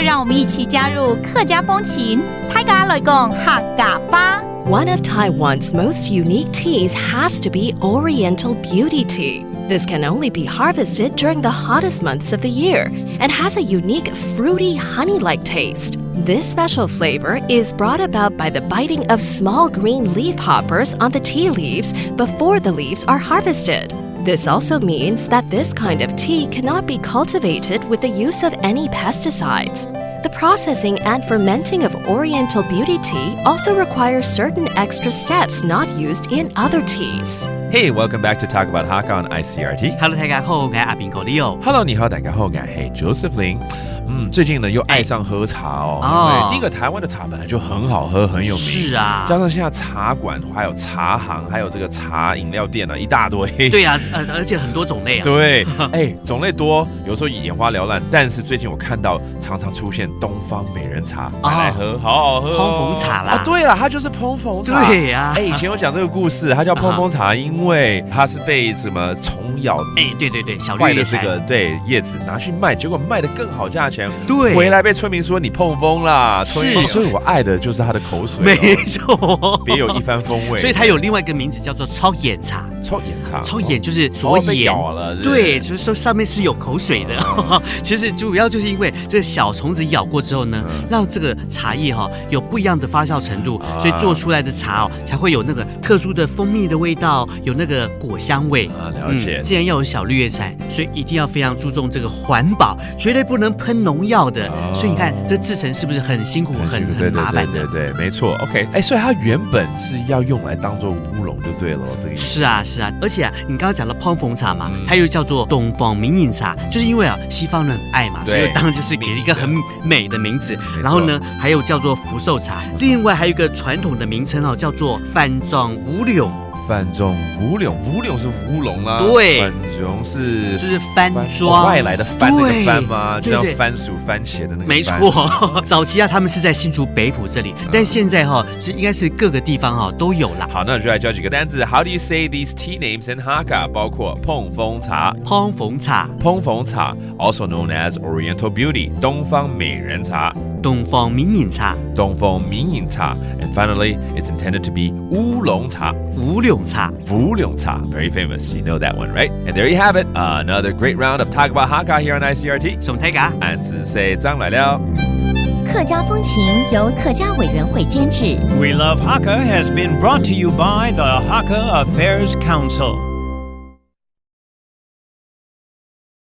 让我们一起加入客家风情，大家来讲客家吧。One of Taiwan's most unique teas has to be Oriental Beauty Tea. This can only be harvested during the hottest months of the year and has a unique fruity honey-like taste. This special flavor is brought about by the biting of small green leaf hoppers on the tea leaves before the leaves are harvested. This also means that this kind of tea cannot be cultivated with the use of any pesticides. The processing and fermenting of Oriental Beauty Tea also requires certain extra steps not used in other teas. Hey, welcome back to Talk About Hakka on ICRT. Hello， 大家好，我是阿炳哥 Leo。Hello， 你好，大家好，我是 Joseph Lin。最近呢又爱上喝茶哦。因为第一个台湾的茶本来就很好喝，很有名。是啊，加上现在茶馆还有茶行，还有这个茶饮料店呢一大堆。对啊，而且很多种类啊。对，种类多，有时候眼花缭乱。但是最近我看到常常出现东方美人茶，来喝，好好喝。烹缝茶啦。对了，它就是烹缝茶。对呀。以前有讲这个故事，它叫烹缝茶，因为它是被什么虫咬。对，小坏绿叶菜。的这个叶子拿去卖，结果卖得更好价钱。对。回来被村民说你碰风啦，是，所以我爱的就是它的口水，没错，别有一番风味。所以它有另外一个名字叫做超眼茶。超眼就是左眼了，对，就是说上面是有口水的。其实主要就是因为这个小虫子咬过之后呢，让这个茶叶有不一样的发酵程度，所以做出来的茶才会有那个特殊的蜂蜜的味道，有那个果香味。了解。既然要有小绿叶菜，所以一定要非常注重这个环保，绝对不能喷农药的。所以你看这制成是不是很辛苦、很麻烦的？对，没错。OK， 所以它原本是要用来当做乌龙就对了，这个意思。是啊，而且你刚刚讲到烹缝茶嘛，它又叫做东方名饮茶，就是因为西方人爱嘛，所以当然就是给一个很美的名字。然后呢，还有叫做福寿茶，另外还有一个传统的名称叫做番庄乌柳。番庄乌龙，乌龙是乌龙啦。对，番庄就是番庄外来的番那个番吗？就像番薯、番茄的那个番。没错，早期他们是在新竹北埔这里，但现在应该是各个地方都有啦。好，那我就来教几个单字。How do you say these tea names in Hakka？ 包括碰风茶、烹缝茶、also known as Oriental Beauty， 东方美人茶。东方名饮茶 and finally it's intended to be 乌龙茶 very famous, you know that one, right? And there you have it, another great round of Talk About Hakka here on ICRT. 送大家安子 say 张来了。客家风情由客家委员会监制。 We Love Hakka has been brought to you by the Hakka Affairs Council.